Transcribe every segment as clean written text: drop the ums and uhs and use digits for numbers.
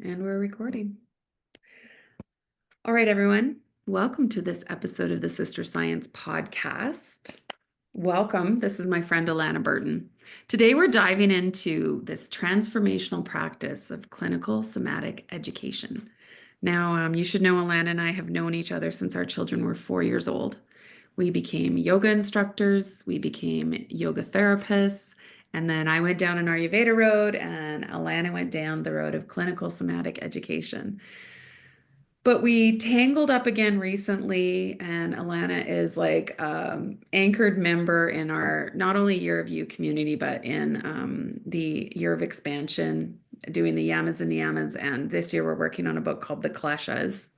And we're recording. All right, everyone. Welcome to this episode of the Sister Science podcast. Welcome. This is my friend Alana Burton. Today, we're diving into this transformational practice of clinical somatic education. Now, you should know Alana and I have known each other since our children were 4 years old. We became yoga instructors, we became yoga therapists, and then I went down an Ayurveda road, and Alana went down the road of clinical somatic education. But we tangled up again recently, and Alana is like anchored member in our not only Year of You community, but in the Year of Expansion, doing the Yamas and Niyamas. And this year we're working on a book called The Kleshas,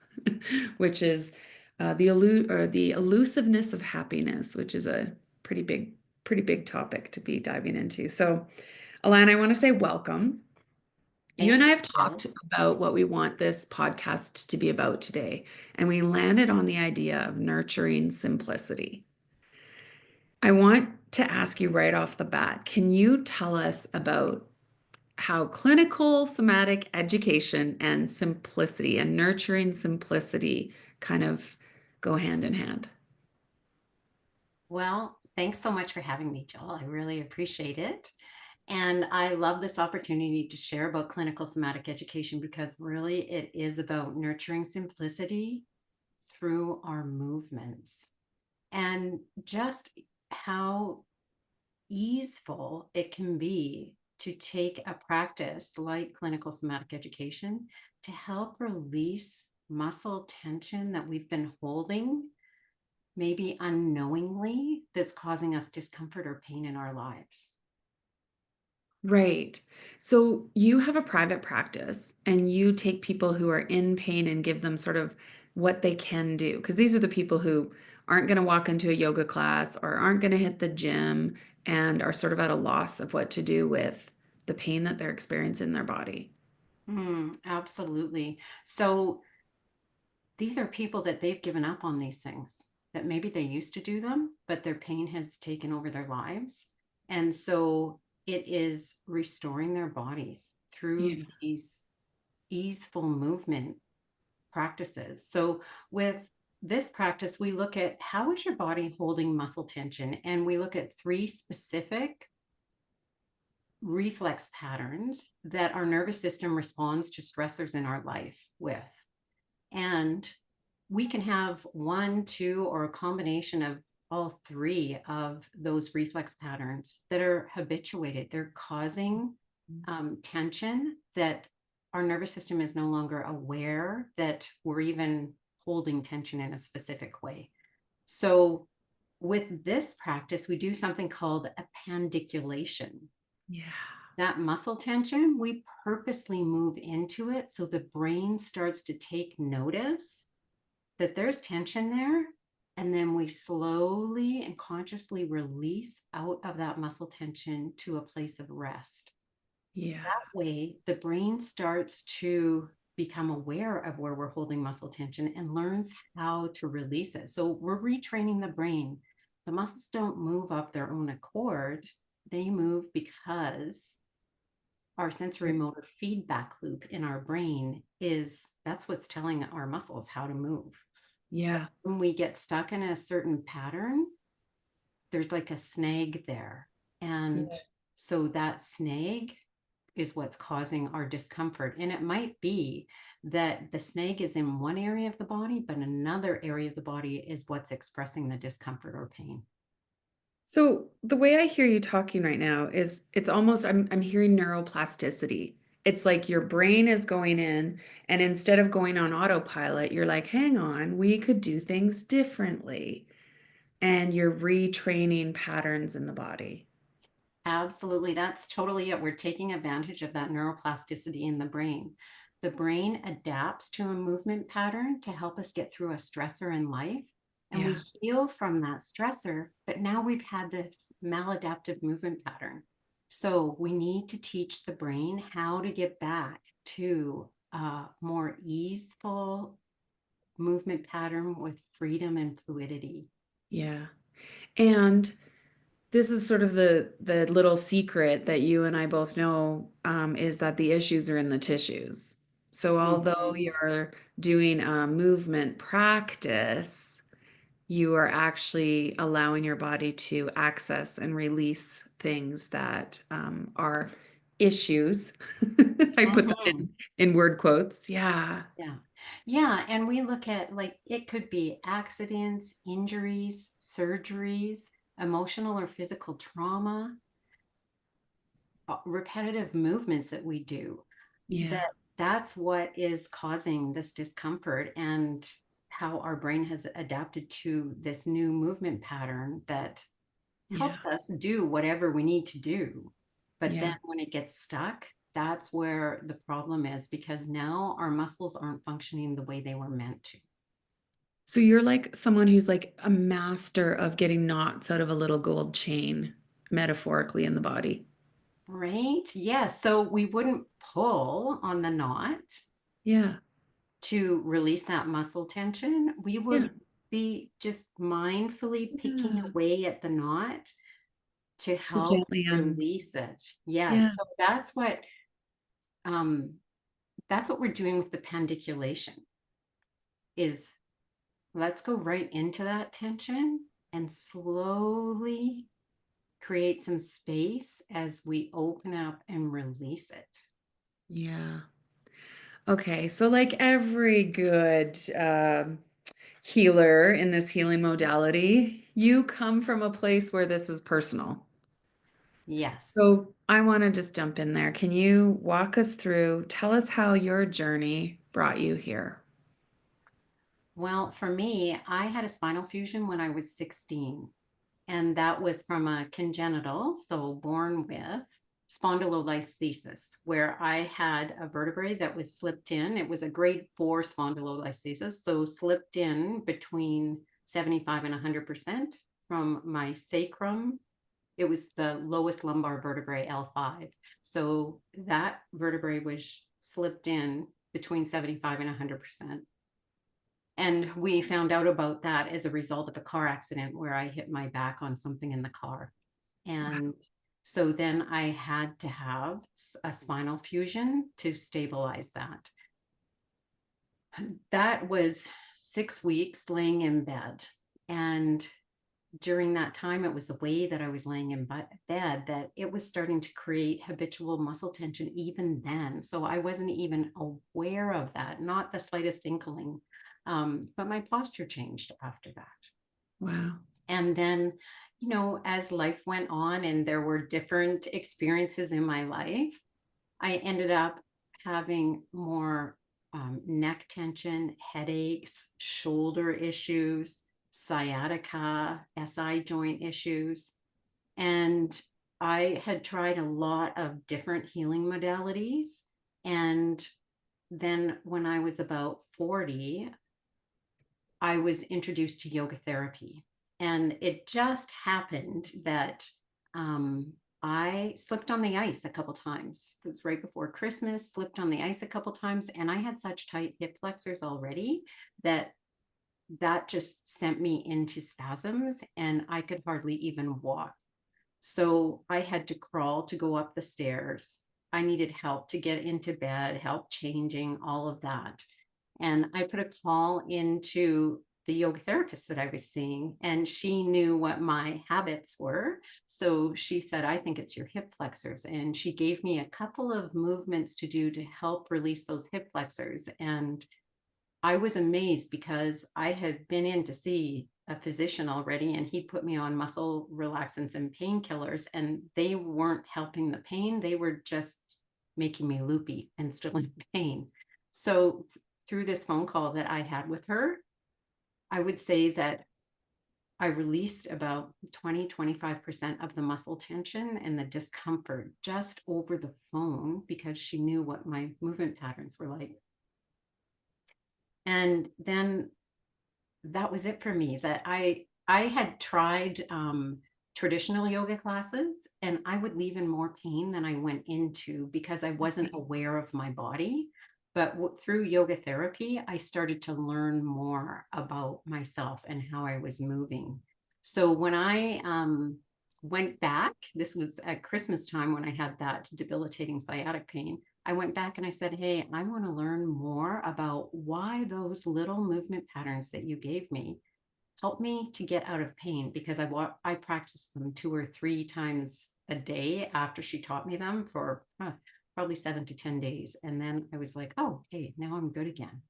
which is the elusiveness of happiness, which is a pretty big topic to be diving into. So, Alana, I want to say welcome. You Thank and I you, have Jill. talked about what we want this podcast to be about today, and we landed on the idea of nurturing simplicity. I want to ask you right off the bat, can you tell us about how clinical somatic education and simplicity and nurturing simplicity kind of go hand in hand? Well, thanks so much for having me, Jill. I really appreciate it. And I love this opportunity to share about clinical somatic education because really it is about nurturing simplicity through our movements and just how easeful it can be to take a practice like clinical somatic education to help release muscle tension that we've been holding maybe unknowingly, that's causing us discomfort or pain in our lives. Right. So you have a private practice and you take people who are in pain and give them sort of what they can do. Because these are the people who aren't going to walk into a yoga class or aren't going to hit the gym and are sort of at a loss of what to do with the pain that they're experiencing in their body. Absolutely. So these are people that they've given up on these things, that maybe they used to do them, but their pain has taken over their lives. And so it is restoring their bodies through Yeah. these easeful movement practices. So with this practice, we look at how is your body holding muscle tension, and we look at three specific reflex patterns that our nervous system responds to stressors in our life with. And we can have one, two, or a combination of all three of those reflex patterns that are habituated. They're causing tension that our nervous system is no longer aware that we're even holding tension in a specific way. So, with this practice, we do something called appendiculation. Yeah. That muscle tension, we purposely move into it so the brain starts to take notice that there's tension there. And then we slowly and consciously release out of that muscle tension to a place of rest. Yeah. That way, the brain starts to become aware of where we're holding muscle tension and learns how to release it. So we're retraining the brain. The muscles don't move of their own accord, they move because our sensory motor feedback loop in our brain is that's what's telling our muscles how to move. Yeah. When we get stuck in a certain pattern, there's like a snag there. And so that snag is what's causing our discomfort. And it might be that the snag is in one area of the body, but another area of the body is what's expressing the discomfort or pain. So the way I hear you talking right now is it's almost I'm hearing neuroplasticity. It's like your brain is going in and instead of going on autopilot, you're like, hang on, we could do things differently. And you're retraining patterns in the body. Absolutely. That's totally it. We're taking advantage of that neuroplasticity in the brain. The brain adapts to a movement pattern to help us get through a stressor in life. And we Yeah. heal from that stressor, but now we've had this maladaptive movement pattern. So we need to teach the brain how to get back to a more easeful movement pattern with freedom and fluidity. Yeah. And this is sort of the little secret that you and I both know is that the issues are in the tissues. So although Mhm. you're doing a movement practice, you are actually allowing your body to access and release things that are issues. I put that Mhm. in word quotes. Yeah. Yeah. Yeah. And we look at like it could be accidents, injuries, surgeries, emotional or physical trauma, repetitive movements that we do. Yeah. That's what is causing this discomfort and how our brain has adapted to this new movement pattern that Yeah. helps us do whatever we need to do. But then Yeah. when it gets stuck, that's where the problem is because now our muscles aren't functioning the way they were meant to. So you're like someone who's like a master of getting knots out of a little gold chain, metaphorically in the body. Right? Yes. So we wouldn't pull on the knot Yeah. to release that muscle tension. We Yeah. would be just mindfully picking Yeah. away at the knot to To help gently release it. yeah. Yes. So um that's what we're doing with the pandiculation is let's go right into that tension and slowly create some space as we open up and release it. Yeah. Okay. So like every good healer in this healing modality, you come from a place where this is personal. Yes. So I want to just jump in there. Can you walk us through, tell us how your journey brought you here? Well, for me, I had a spinal fusion when I was 16, and that was from a congenital, so born with spondylolisthesis, where I had a vertebrae that was slipped in. It was a grade 4 spondylolisthesis, so slipped in between 75 and 100% from my sacrum. It was the lowest lumbar vertebrae, L5. So that vertebrae was slipped in between 75 and 100%. And we found out about that as a result of a car accident where I hit my back on something in the car. Wow. And so then I had to have a spinal fusion to stabilize that. That was 6 weeks laying in bed. And during that time, it was the way that I was laying in bed that it was starting to create habitual muscle tension even then. So I wasn't even aware of that, not the slightest inkling. But my posture changed after that. Wow. And then, as life went on and there were different experiences in my life, I ended up having more neck tension, headaches, shoulder issues, sciatica, SI joint issues. And I had tried a lot of different healing modalities. And then when I was about 40, I was introduced to yoga therapy. And it just happened that I slipped on the ice a couple times. It was right before Christmas, slipped on the ice a couple times, and I had such tight hip flexors already that that just sent me into spasms and I could hardly even walk. So I had to crawl to go up the stairs. I needed help to get into bed, help changing, all of that. And I put a call into the yoga therapist that I was seeing, and she knew what my habits were. So she said, I think it's your hip flexors. And she gave me a couple of movements to do to help release those hip flexors. And I was amazed because I had been in to see a physician already and he put me on muscle relaxants and painkillers, and they weren't helping the pain. They were just making me loopy and still in pain. So through this phone call that I had with her, I would say that I released about 20-25% of the muscle tension and the discomfort just over the phone because she knew what my movement patterns were like. And then that was it for me. That I had tried traditional yoga classes and I would leave in more pain than I went into because I wasn't aware of my body. But through yoga therapy, I started to learn more about myself and how I was moving. So when I went back, this was at Christmas time when I had that debilitating sciatic pain. I went back and I said, hey, I want to learn more about why those little movement patterns that you gave me help me to get out of pain, because I practiced them 2 or 3 times a day after she taught me them for probably 7 to 10 days. And then I was like, oh, okay, now I'm good again.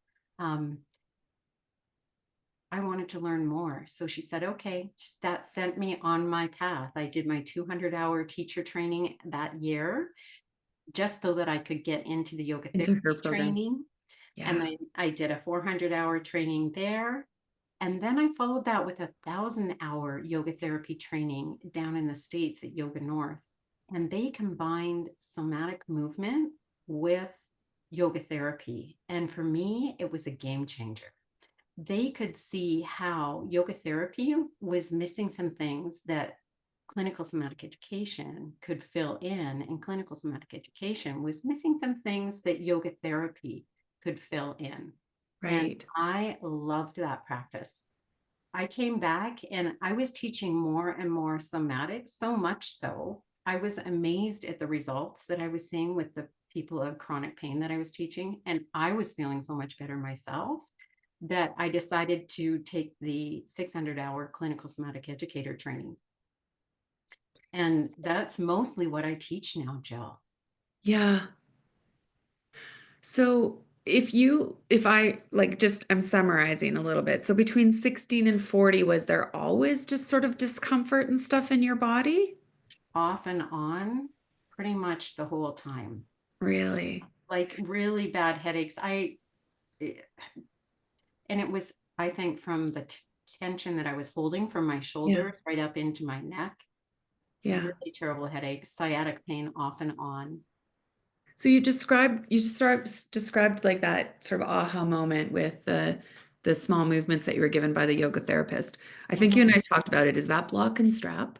I wanted to learn more. So she said, okay, that sent me on my path. I did my 200-hour teacher training that year just so that I could get into the yoga Into her therapy program. training. And Yeah. then I did a 400-hour training there. And then I followed that with a 1,000-hour yoga therapy training down in the States at Yoga North. And they combined somatic movement with yoga therapy. And for me, it was a game changer. They could see how yoga therapy was missing some things that clinical somatic education could fill in, and clinical somatic education was missing some things that yoga therapy could fill in. And Right. I loved that practice. I came back and I was teaching more and more somatics, so much so I was amazed at the results that I was seeing with the people of chronic pain that I was teaching. And I was feeling so much better myself that I decided to take the 600-hour clinical somatic educator training. And that's mostly what I teach now, Jill. Yeah. So if I like just, I'm summarizing a little bit. So between 16 and 40, was there always just sort of discomfort and stuff in your body? Off and on pretty much the whole time. Really? Like really bad headaches. And it was, I think, from the tension that I was holding from my Yeah. shoulders right up into my neck. Yeah. Really terrible headaches, sciatic pain off and on. So you described like that sort of aha moment with the small movements that you were given by the yoga therapist. I think you and Mhm. I talked about it. Is that block and strap?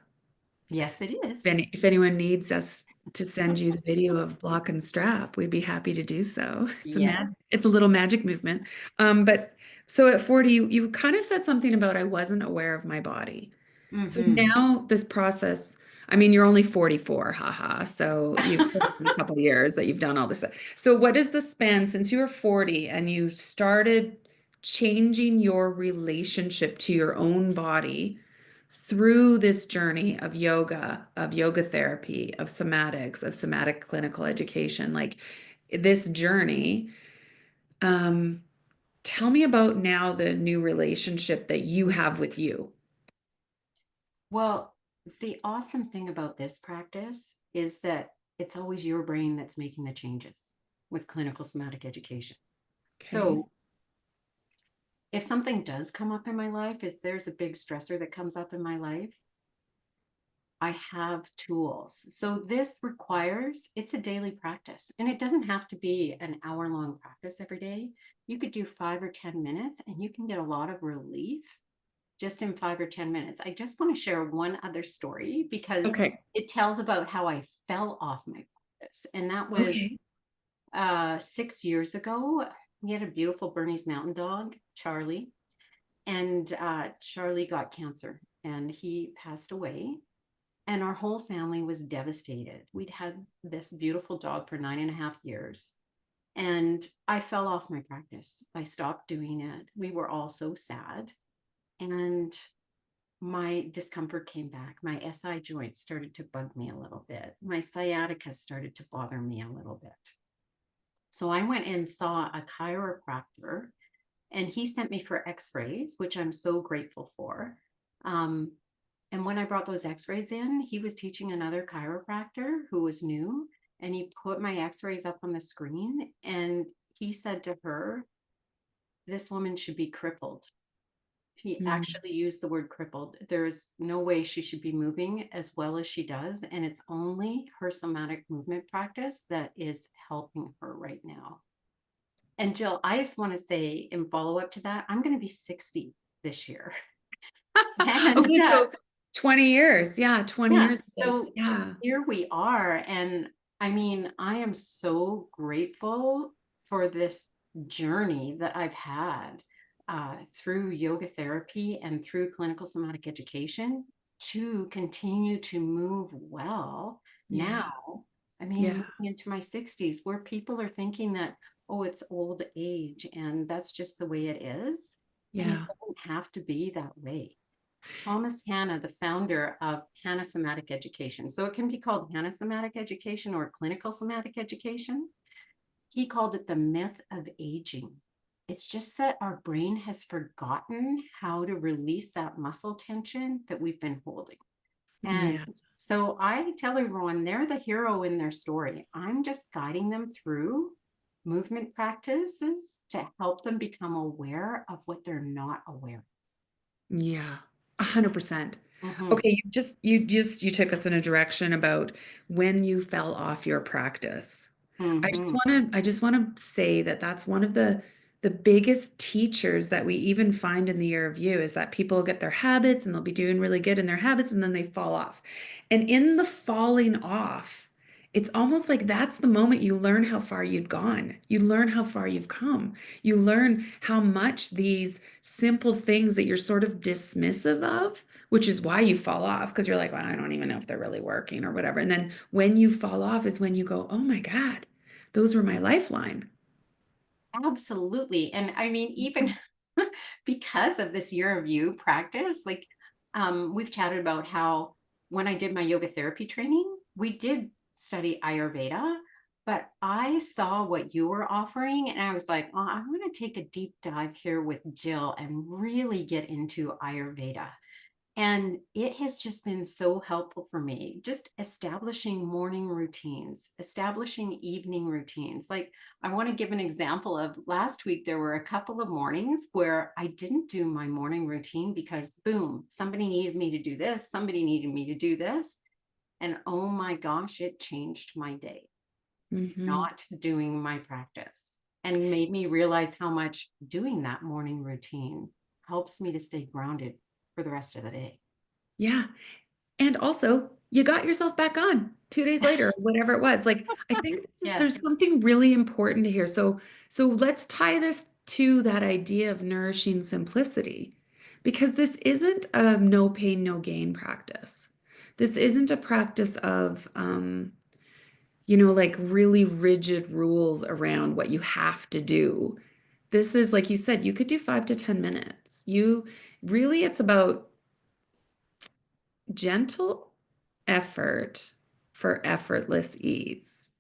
Yes, it If is. any, if anyone needs us to send you the video of block and strap, we'd be happy to do so. Yes. It's a little magic movement. But so at 40, you kind of said something about I wasn't aware of my body. So Hmm. now this process, I mean, you're only 44, haha. So you've been a couple of years that you've done all this. So what is the span since you were 40 and you started changing your relationship to your own body through this journey of yoga therapy, of somatics, of somatic clinical education, like this journey, um, tell me about now the new relationship that you have with you. Well, the awesome thing about this practice is that it's always your brain that's making the changes with clinical somatic education. Okay. So if something does come up in my life, if there's a big stressor that comes up in my life, I have tools. So this requires, it's a daily practice, and it doesn't have to be an hour-long practice every day. You could do 5 or 10 minutes and you can get a lot of relief just in 5 or 10 minutes. I just want to share one other story because Okay. it tells about how I fell off my practice. And that was Okay. 6 years ago. We had a beautiful Bernese Mountain Dog, Charlie, and Charlie got cancer and he passed away. And our whole family was devastated. We'd had this beautiful dog for 9.5 years. And I fell off my practice. I stopped doing it. We were all so sad. And my discomfort came back. My SI joint started to bug me a little bit. My sciatica started to bother me a little bit. So I went and saw a chiropractor, and he sent me for x-rays, which I'm so grateful for. Um, and when I brought those x-rays in, he was teaching another chiropractor who was new, and he put my x-rays up on the screen, and he said to her, this woman should be crippled. He Mm, actually used the word crippled. There's no way she should be moving as well as she does. And it's only her somatic movement practice that is helping her right now. And Jill, I just want to say in follow up to that, I'm going to be 60 this year. And okay, so 20 years. Yeah, 20 yeah, years of this. so Yeah. here we are. And I mean, I am so grateful for this journey that I've had through yoga therapy and through clinical somatic education to continue to move well Yeah. now. I mean, Yeah. moving into my 60s, where people are thinking that, oh, it's old age and that's just the way it is. And it Yeah. doesn't have to be that way. Thomas Hanna, the founder of Hanna Somatic Education, so it can be called Hanna Somatic Education or Clinical Somatic Education. He called it the myth of aging. It's just that our brain has forgotten how to release that muscle tension that we've been holding. And Yeah. so I tell everyone they're the hero in their story. I'm just guiding them through movement practices to help them become aware of what they're not aware Yeah, 100%. of. Hmm. Okay, you took us in a direction about when you fell off your practice. Hmm. I just want to say that that's one of the biggest teachers that we even find in the year of you is that people get their habits and they'll be doing really good in their habits and then they fall off. And in the falling off, it's almost like that's the moment you learn how far you'd gone. You learn how far you've come. You learn how much these simple things that you're sort of dismissive of, which is why you fall off because you're like, well, I don't even know if they're really working or whatever. And then when you fall off is when you go, oh my God, those were my lifeline. Absolutely. And I mean, even because of this year of you practice, like we've chatted about how when I did my yoga therapy training, we did study Ayurveda, but I saw what you were offering and I was like, oh, I'm going to take a deep dive here with Jill and really get into Ayurveda. And it has just been so helpful for me, just establishing morning routines, establishing evening routines. Like, I want to give an example of last week, there were a couple of mornings where I didn't do my morning routine because, boom, somebody needed me to do this, somebody needed me to do this. And oh my gosh, it changed my day, Hmm. not doing my practice, and made me realize how much doing that morning routine helps me to stay grounded for the rest of the day. Yeah. And also, you got yourself back on 2 days later, whatever it was. Like, I think Yes. there's something really important to hear. So let's tie this to that idea of nourishing simplicity, because this isn't a no pain, no gain practice. This isn't a practice of, like really rigid rules around what you have to do. This is, like you said, you could do 5 to 10 minutes. It's about gentle effort for effortless ease.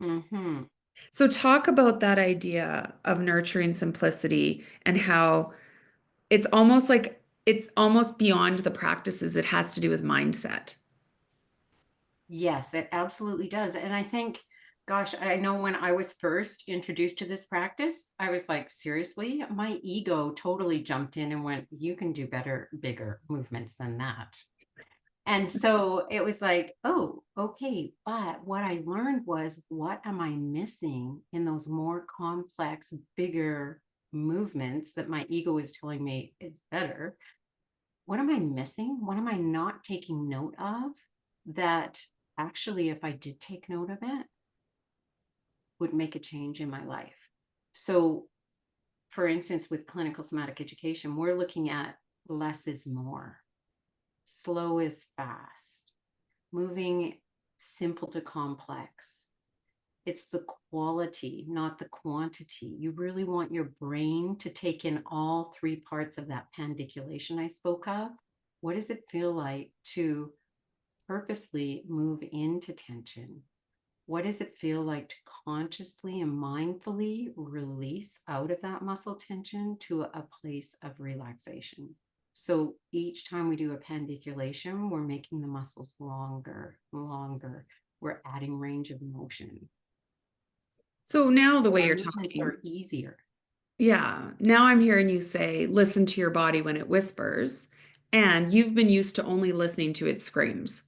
Hmm. So, talk about that idea of nurturing simplicity and how it's almost beyond the practices. It has to do with mindset. Yes, it absolutely does. And I think, gosh, I know when I was first introduced to this practice, I was like, seriously, my ego totally jumped in and went, you can do better, bigger movements than that. And so it was like, oh, okay. But what I learned was, what am I missing in those more complex, bigger movements that my ego is telling me is better? What am I missing? What am I not taking note of that actually, if I did take note of it, would make a change in my life? So, for instance, with clinical somatic education, we're looking at less is more, slow is fast, moving simple to complex. It's the quality, not the quantity. You really want your brain to take in all three parts of that pandiculation I spoke of. What does it feel like to purposely move into tension? What does it feel like to consciously and mindfully release out of that muscle tension to a place of relaxation? So each time we do a pandiculation, we're making the muscles longer, longer. We're adding range of motion. So, now the So way our you're movements talking, are easier. yeah, now I'm hearing you say, listen to your body when it whispers, and you've been used to only listening to its screams.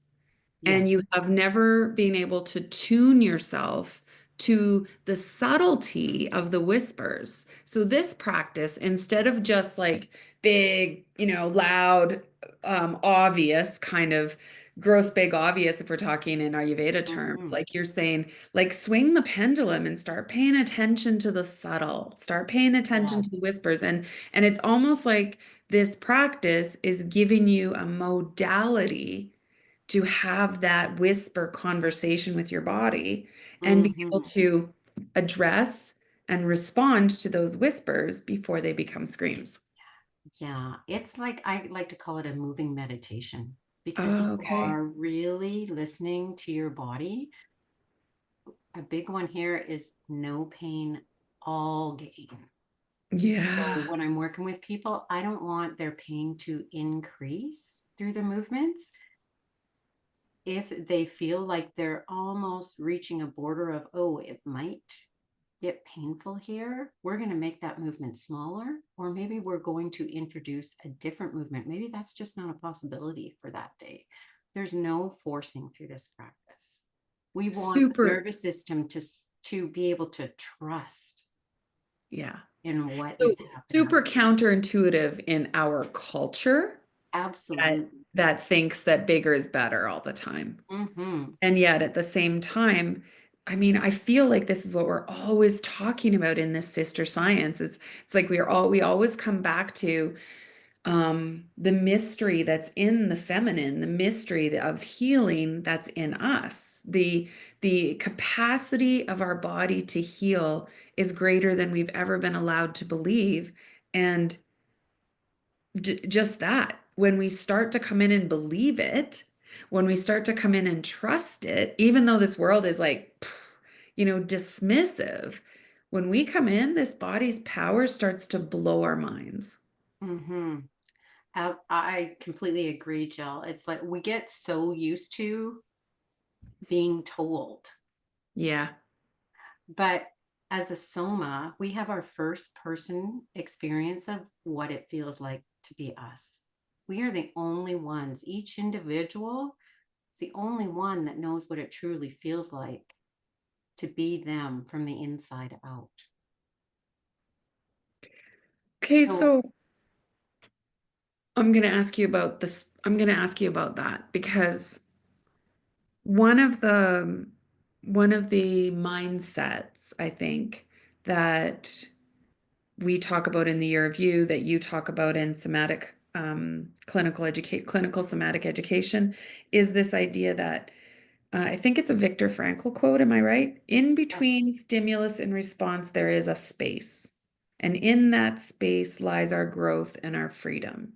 And you Yes. have never been able to tune yourself to the subtlety of the whispers. So this practice, instead of just like big, loud, obvious kind of gross, big, obvious, if we're talking in Ayurveda terms, Mhm. like you're saying, like swing the pendulum and start paying attention to the subtle, start paying attention to the Yes. whispers. And it's almost like this practice is giving you a modality to have that whisper conversation with your body and be able Hmm. to address and respond to those whispers before they become screams. Yeah, it's like I like to call it a moving meditation because Oh, you okay. are really listening to your body. A big one here is no pain, all gain. So Yeah. when I'm working with people, I don't want their pain to increase through the movements. If they feel like they're almost reaching a border of, oh, it might get painful here, we're going to make that movement smaller, or maybe we're going to introduce a different movement. Maybe that's just not a possibility for that day. There's no forcing through this practice. We want the Super. nervous system to be able to trust Yeah. in what So is happening. super counterintuitive in our culture that Absolutely. that thinks that bigger is better all the time. Mm-hmm. And yet at the same time, I mean, I feel like this is what we're always talking about in this sister science. It's like we always come back to the mystery that's in the feminine, the mystery of healing that's in us. The capacity of our body to heal is greater than we've ever been allowed to believe. And just that, when we start to come in and believe it, when we start to come in and trust it, even though this world is like, dismissive, when we come in, this body's power starts to blow our minds. Mm-hmm. I completely agree, Jill. It's like we get so used to being told. Yeah. But as a soma, we have our first person experience of what it feels like to be us. We are the only ones, each individual is the only one that knows what it truly feels like to be them from the inside out. Okay, So, so I'm going to ask you about this. I'm going to ask you about that because one of the one of the mindsets I think that we talk about in the year of you, that you talk about in somatic clinical somatic education, is this idea that I think it's a Viktor Frankl quote, am I right? In yes, between stimulus and response, there is a space. And in that space lies our growth and our freedom.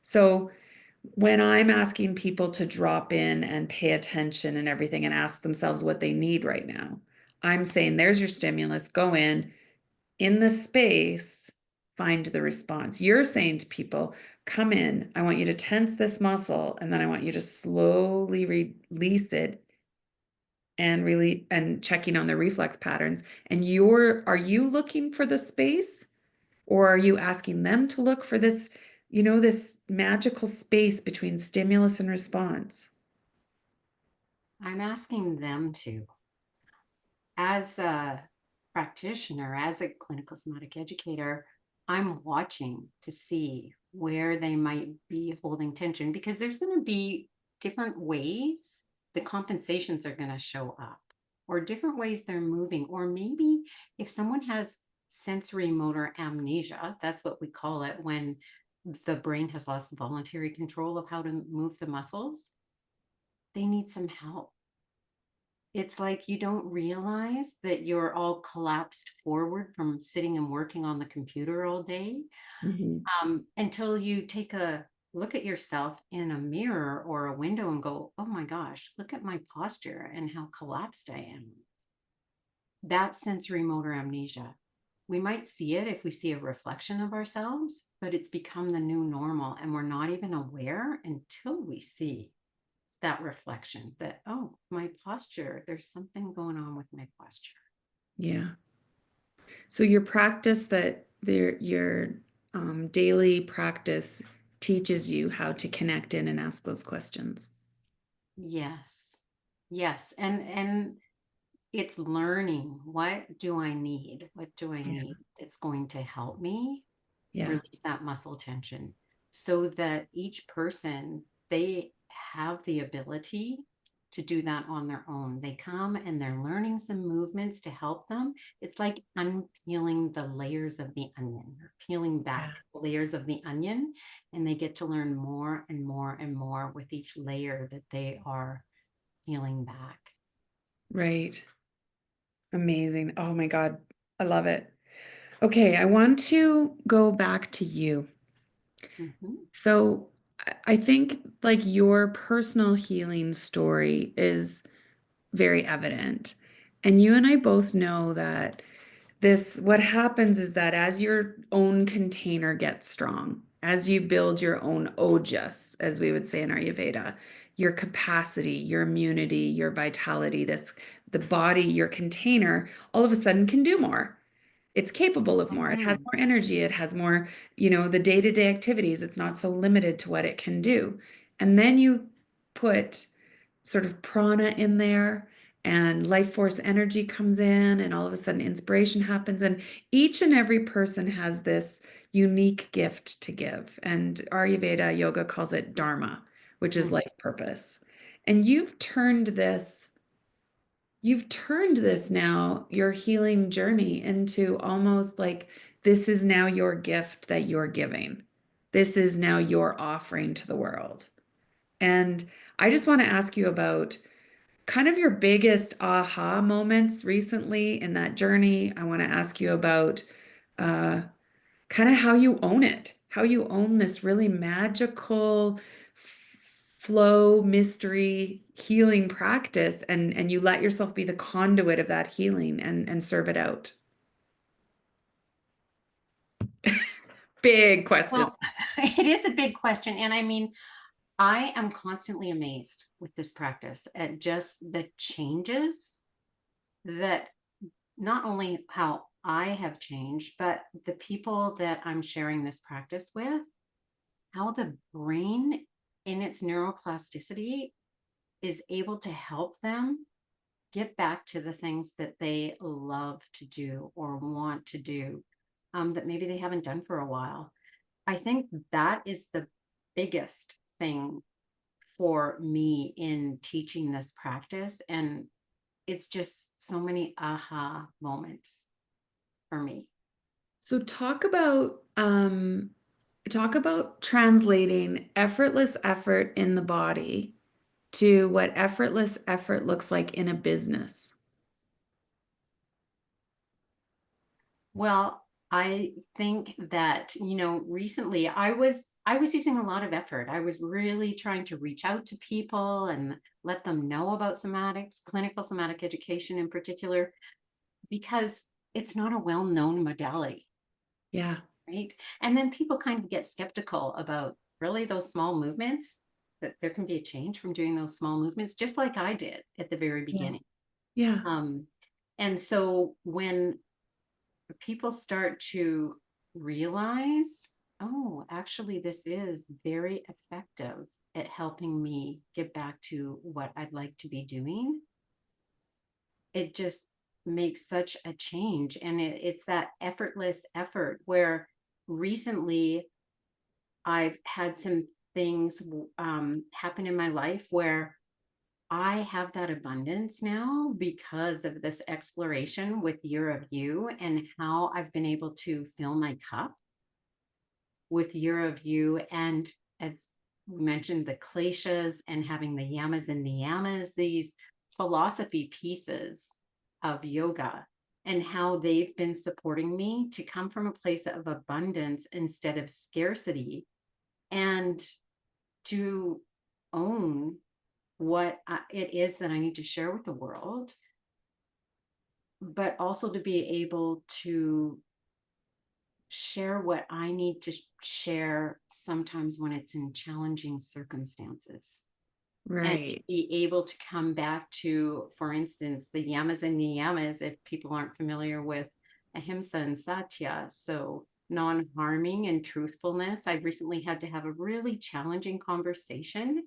So when I'm asking people to drop in and pay attention and everything and ask themselves what they need right now, I'm saying, there's your stimulus, go in the space, find the response. You're saying to people, come in, I want you to tense this muscle, and then I want you to slowly release it and really and checking on the reflex patterns. And are you looking for the space, or are you asking them to look for this, this magical space between stimulus and response? I'm asking them to. As a practitioner, as a clinical somatic educator, I'm watching to see where they might be holding tension because there's going to be different ways the compensations are going to show up, or different ways they're moving. Or maybe if someone has sensory motor amnesia, that's what we call it when the brain has lost the voluntary control of how to move the muscles, they need some help. It's like you don't realize that you're all collapsed forward from sitting and working on the computer all day, Mhm. until you take a look at yourself in a mirror or a window and go, oh my gosh, look at my posture and how collapsed I am. That's sensory motor amnesia. We might see it if we see a reflection of ourselves, but it's become the new normal. And we're not even aware until we see that reflection that, oh, my posture, there's something going on with my posture. Yeah. So your practice your daily practice teaches you how to connect in and ask those questions. Yes. Yes. And it's learning, what do I need? What do I Yeah. need that's going to help me Yeah. release that muscle tension so that each person, they have the ability to do that on their own. They come and they're learning some movements to help them. It's like unpeeling the layers of the onion, or peeling Yeah. back the layers of the onion, and they get to learn more and more and more with each layer that they are peeling back. Right. Amazing. Oh my God. I love it. Okay, I want to go back to you. Mhm. So I think like your personal healing story is very evident. And you and I both know that what happens is that as your own container gets strong, as you build your own ojas, as we would say in Ayurveda, your capacity, your immunity, your vitality, the body, your container, all of a sudden can do more. It's capable of more. It has Mhm. more energy. It has more, the day-to-day activities. It's not so limited to what it can do. And then you put sort of prana in there, and life force energy comes in, and all of a sudden inspiration happens. And each and every person has this unique gift to give. And Ayurveda yoga calls it Dharma, which is Mm. life purpose. And you've turned this now, your healing journey, into almost like this is now your gift that you're giving. This is now your offering to the world. And I just want to ask you about kind of your biggest aha moments recently in that journey. I want to ask you about uh, kind of how you own it, how you own this really magical flow, mystery, healing practice, and you let yourself be the conduit of that healing and serve it out. Big question. Well, it is a big question. And I mean, I am constantly amazed with this practice at just the changes that not only how I have changed, but the people that I'm sharing this practice with, how the brain in its neuroplasticity is able to help them get back to the things that they love to do or want to do, that maybe they haven't done for a while. I think that is the biggest thing for me in teaching this practice. And it's just so many aha moments for me. So talk about translating effortless effort in the body to what effortless effort looks like in a business. Well, I think that, recently I was using a lot of effort. I was really trying to reach out to people and let them know about somatics, clinical somatic education in particular, because it's not a well-known modality, Yeah. right? And then people kind of get skeptical about really those small movements, that there can be a change from doing those small movements, just like I did at the very Yeah. beginning. Yeah. Um, and so when people start to realize, oh, actually, this is very effective at helping me get back to what I'd like to be doing, it just makes such a change. And it's that effortless effort where recently I've had some things happen in my life where I have that abundance now because of this exploration with Year of You and how I've been able to fill my cup with Year of You. And as we mentioned, the kleshas and having the yamas and niyamas, these philosophy pieces of yoga, and how they've been supporting me to come from a place of abundance instead of scarcity, and to own what it is that I need to share with the world, but also to be able to share what I need to share sometimes when it's in challenging circumstances. And to Right. be able to come back to, for instance, the yamas and niyamas, if people aren't familiar with ahimsa and satya. So non-harming and truthfulness. I've recently had to have a really challenging conversation,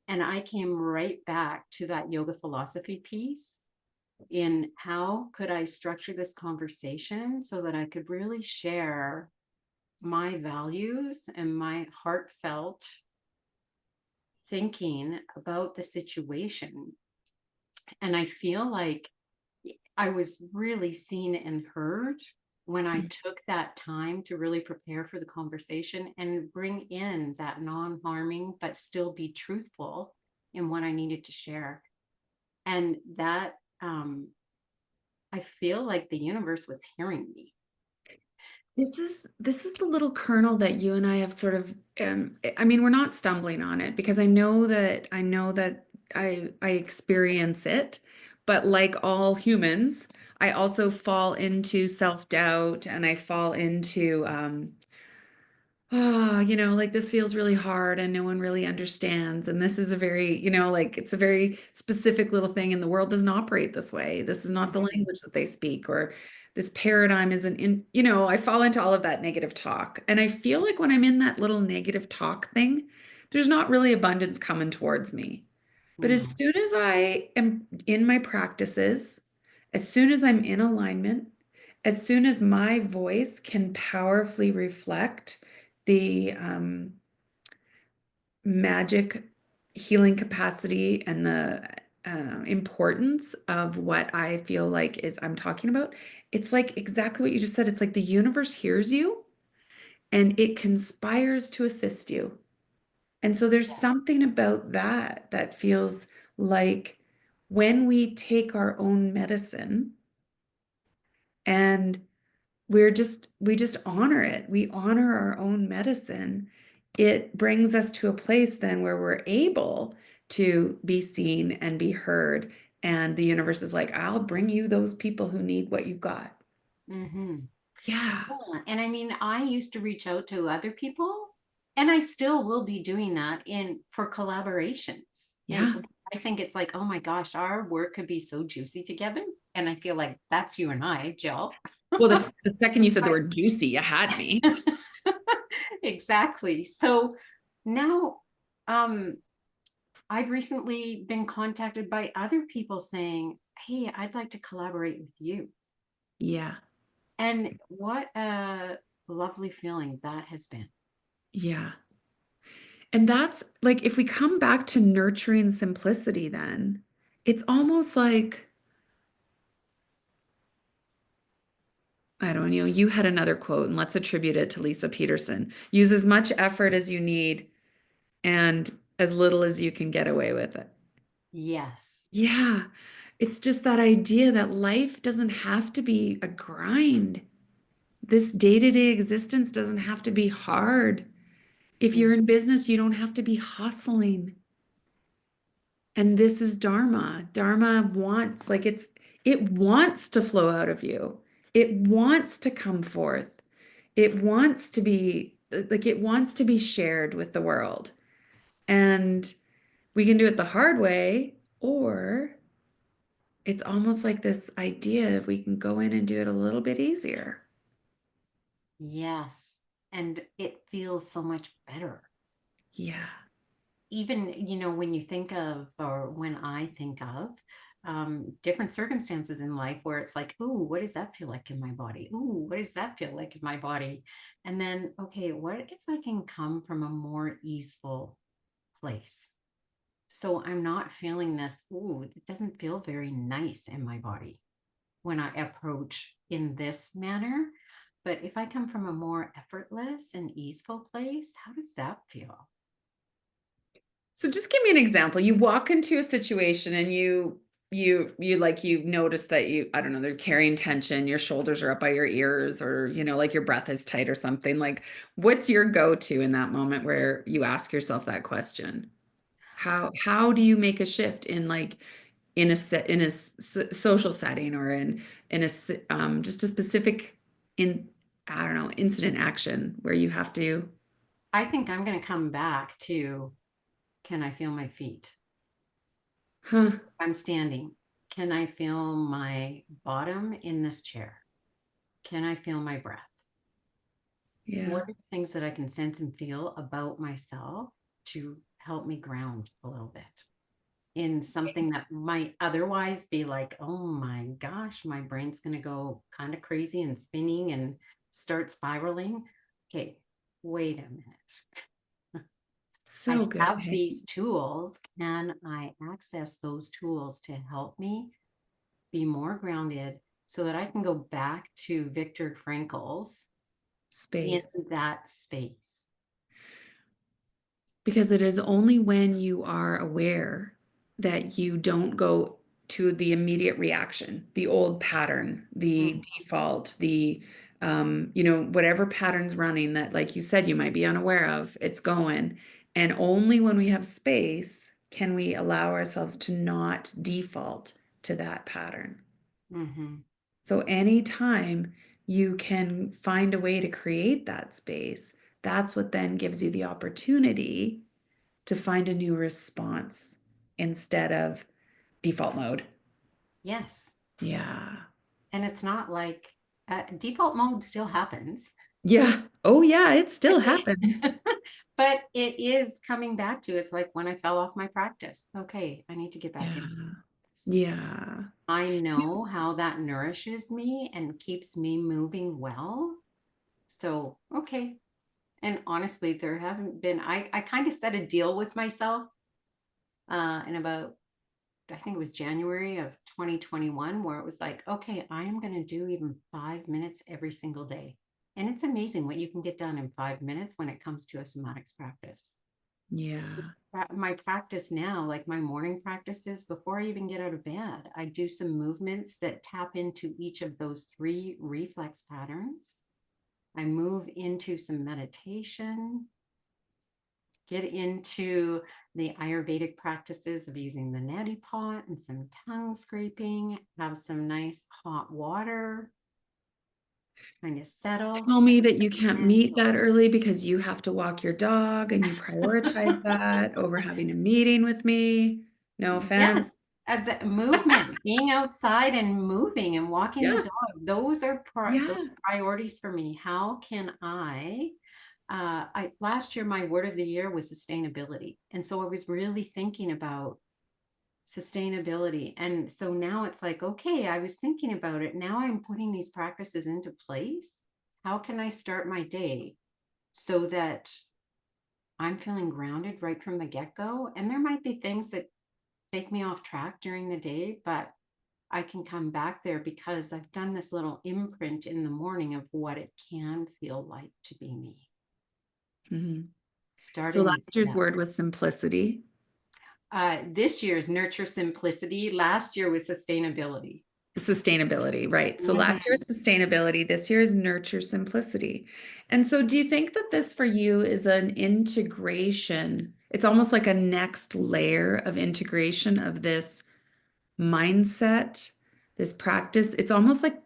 and I came right back to that yoga philosophy piece in how could I structure this conversation so that I could really share my values and my heartfelt thinking about the situation. And I feel like I was really seen and heard when I Mm. took that time to really prepare for the conversation and bring in that non harming, but still be truthful in what I needed to share. And that, I feel like the universe was hearing me. This is the little kernel that you and I have sort of I mean, we're not stumbling on it because I know that I experience it, but like all humans, I also fall into self-doubt and I fall into oh, like this feels really hard and no one really understands. And this is a very, like it's a very specific little thing, and the world doesn't operate this way. This is not the Mhm. language that they speak, or this paradigm isn't in, I fall into all of that negative talk. And I feel like when I'm in that little negative talk thing, there's not really abundance coming towards me. But as No. soon as I am in my practices, as soon as I'm in alignment, as soon as my voice can powerfully reflect the magic healing capacity and the importance of what I feel like is I'm talking about, it's like exactly what you just said. It's like the universe hears you and it conspires to assist you. And so there's something about that that feels like when we take our own medicine and we just honor it. We honor our own medicine. It brings us to a place then where we're able to be seen and be heard. And the universe is like, I'll bring you those people who need what you've got. Hmm. Yeah. Yeah. And I mean, I used to reach out to other people, and I still will be doing that in for collaborations. And Yeah. I think it's like, oh my gosh, our work could be so juicy together. And I feel like that's you and I, Jill. Well, the second you said the word juicy, you had me. Exactly. So now, um, I've recently been contacted by other people saying, hey, I'd like to collaborate with you. Yeah. And what a lovely feeling that has been. Yeah. And that's like, if we come back to nurturing simplicity, then it's almost like, I don't know, you had another quote, and let's attribute it to Lisa Peterson. Use as much effort as you need and as little as you can get away with it. Yes. Yeah. It's just that idea that life doesn't have to be a grind. This day-to-day existence doesn't have to be hard. If you're Mm. in business, you don't have to be hustling. And this is Dharma. Dharma wants, like it wants to flow out of you. It wants to come forth. It wants to be like it wants to be shared with the world. And we can do it the hard way, or it's almost like this idea of we can go in and do it a little bit easier. Yes. And it feels so much better. Yeah. Even, when you think of, or when I think of, different circumstances in life where it's like, ooh, what does that feel like in my body? Ooh, what does that feel like in my body? And then, okay, what if I can come from a more easeful place? So I'm not feeling this, ooh, it doesn't feel very nice in my body when I approach in this manner. But if I come from a more effortless and easeful place, how does that feel? So just give me an example. You walk into a situation and you notice that I don't know, they're carrying tension, your shoulders are up by your ears, or like your breath is tight or something. Like, what's your go-to in that moment where you ask yourself that question? How do you make a shift in like in a social setting, or in just a specific in I don't know, incident action where you have to, I think I'm going to come back to, can I feel my feet? huh? I'm standing. Can I feel my bottom in this chair? Can I feel my breath? Yeah. What are the things that I can sense and feel about myself to help me ground a little bit in something that might otherwise be like, oh my gosh, my brain's going to go kind of crazy and spinning and start spiraling. Okay, wait a minute. So I good. have Hey, these tools. Can I access those tools to help me be more grounded so that I can go back to Viktor Frankl's in space. that space? Because it is only when you are aware that you don't go to the immediate reaction, the old pattern, the Mm, default, whatever pattern's running that, like you said, you might be unaware of, it's going. And only when we have space can we allow ourselves to not default to that pattern. mhm. So anytime you can find a way to create that space, that's what then gives you the opportunity to find a new response instead of default mode. Yes. Yeah. And it's not like default mode still happens. Yeah. Oh, yeah. It still happens. But it is coming back to it's like when I fell off my practice. Okay, I need to get back into Yeah. this. Yeah. I know how that nourishes me and keeps me moving well. So, okay. And honestly, there haven't been, I kind of set a deal with myself in about, I think it was January of 2021, where it was like, okay, I am going to do even 5 minutes every single day. And it's amazing what you can get done in 5 minutes when it comes to a somatics practice. Yeah. My practice now, like my morning practices, before I even get out of bed, I do some movements that tap into each of those three reflex patterns. I move into some meditation, get into the Ayurvedic practices of using the neti pot and some tongue scraping, have some nice hot water, kind of settle. Tell me that you can't And meet that early because you have to walk your dog and you prioritize that over having a meeting with me. No offense. yes, the movement, being outside and moving and walking the Yeah. dog, those are those Yeah. are priorities for me. How can I last year my word of the year was sustainability. And so I was really thinking about sustainability. And so now it's like, okay, I was thinking about it. Now I'm putting these practices into place. How can I start my day so that I'm feeling grounded right from the get-go? And there might be things that take me off track during the day, but I can come back there because I've done this little imprint in the morning of what it can feel like to be me, Mhm. So starting the last day year's up. word was simplicity. This year's nurture simplicity. Last year was sustainability. Sustainability, right. So last year Mhm. was sustainability, this year is nurture simplicity. And so do you think that this for you is an integration? It's almost like a next layer of integration of this mindset, this practice. It's almost like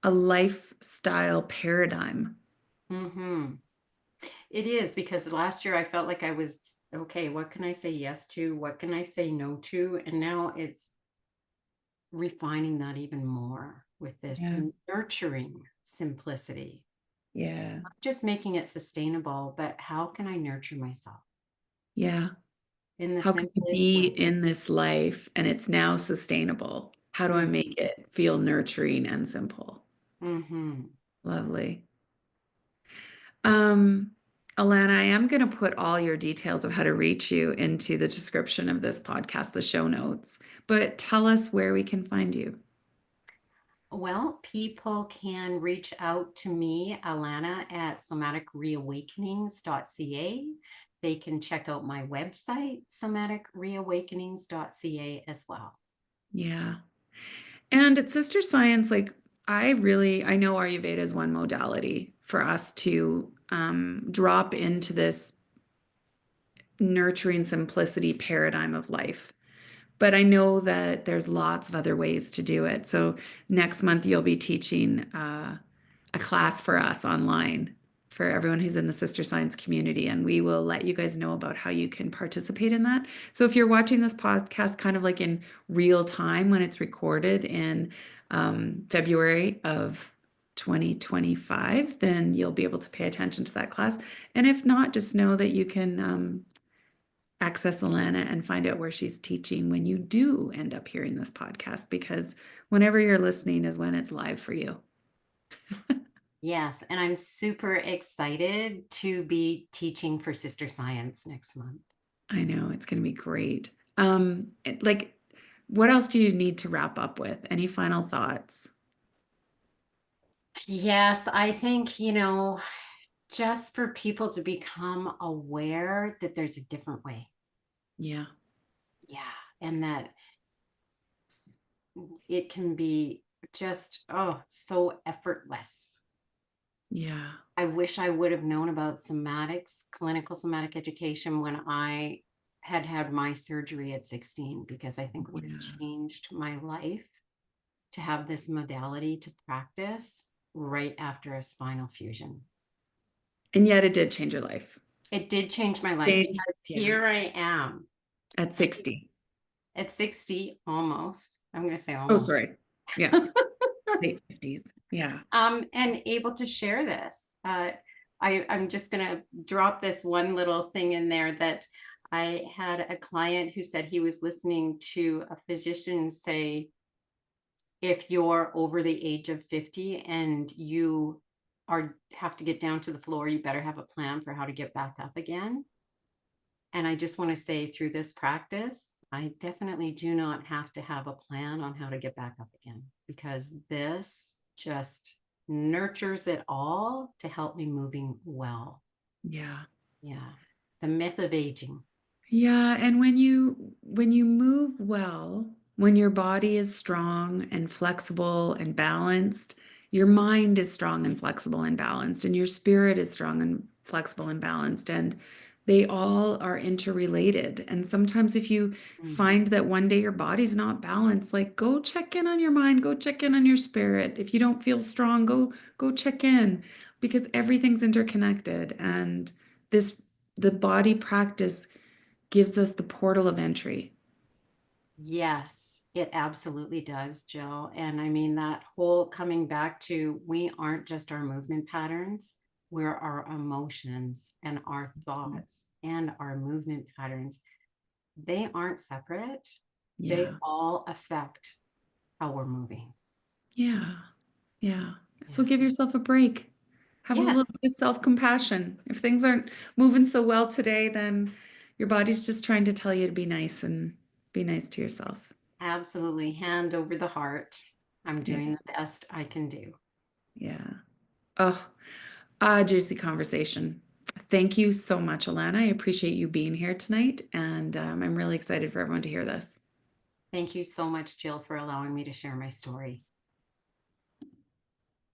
a lifestyle paradigm. Mhm. It is because last year I felt like I was okay. What can I say yes to? What can I say no to? And now it's refining that even more with this Yeah. nurturing simplicity, Yeah. not just making it sustainable, but how can I nurture myself Yeah. in the How can you simplest be way? in this life and it's now sustainable? How do I Mm-hmm. make it feel nurturing and simple? Mm-hmm. Lovely. Um, Alana, I am going to put all your details of how to reach you into the description of this podcast, the show notes, but tell us where we can find you. Well, people can reach out to me, Alana, at somaticreawakenings.ca. They can check out my website, somaticreawakenings.ca as well. Yeah. And at Sister Science, like I know Ayurveda is one modality for us to drop into this nurturing simplicity paradigm of life. But I know that there's lots of other ways to do it. So next month you'll be teaching a class for us online for everyone who's in the Sister Science community, and we will let you guys know about how you can participate in that. So if you're watching this podcast kind of like in real time when it's recorded in February of 2025, then you'll be able to pay attention to that class. And if not, just know that you can access Alana and find out where she's teaching when you do end up hearing this podcast, because whenever you're listening is when it's live for you. Yes, and I'm super excited to be teaching for Sister Science next month. I know it's going to be great. Like, what else do you need to wrap up with? Any final thoughts? Yes, I think, just for people to become aware that there's a different way. Yeah, Yeah. And that it can be just, oh, so effortless. yeah, I wish I would have known about somatics, clinical somatic education when I had had my surgery at 16, because I think it would have yeah. changed my life to have this modality to practice right after a spinal fusion. And yet it did change your life. It did change my life Change, because yeah, here I am at 60. at 60 almost. I'm going to say Oh, almost. sorry. Yeah, late 50s. Yeah, And able to share this. I'm just going to drop this one little thing in there that I had a client who said he was listening to a physician say, if you're over the age of 50 and you have to get down to the floor, you better have a plan for how to get back up again. And I just want to say, through this practice, I definitely do not have to have a plan on how to get back up again, because this just nurtures it all to help me moving well. yeah. Yeah. The myth of aging. Yeah, and when you move well, when your body is strong and flexible and balanced, your mind is strong and flexible and balanced, and your spirit is strong and flexible and balanced, and they all are interrelated. And sometimes if you Mhm. find that one day your body's not balanced, like go check in on your mind, go check in on your spirit. If you don't feel strong, go check in because everything's interconnected and this the body practice gives us the portal of entry. Yes, it absolutely does, Jill. And I mean, that whole coming back to, we aren't just our movement patterns, we're our emotions and our thoughts and our movement patterns. They aren't separate, they Yeah. all affect how we're moving. Yeah. Yeah. So Yeah. give yourself a break. Have a little Yes, bit of self-compassion. If things aren't moving so well today, then your body's just trying to tell you to be nice and be nice to yourself. absolutely. Hand over the heart. I'm Yeah. doing the best I can do. Yeah. Oh, juicy conversation. Thank you so much, Alana. I appreciate you being here tonight, and I'm really excited for everyone to hear this. Thank you so much, Jill, for allowing me to share my story.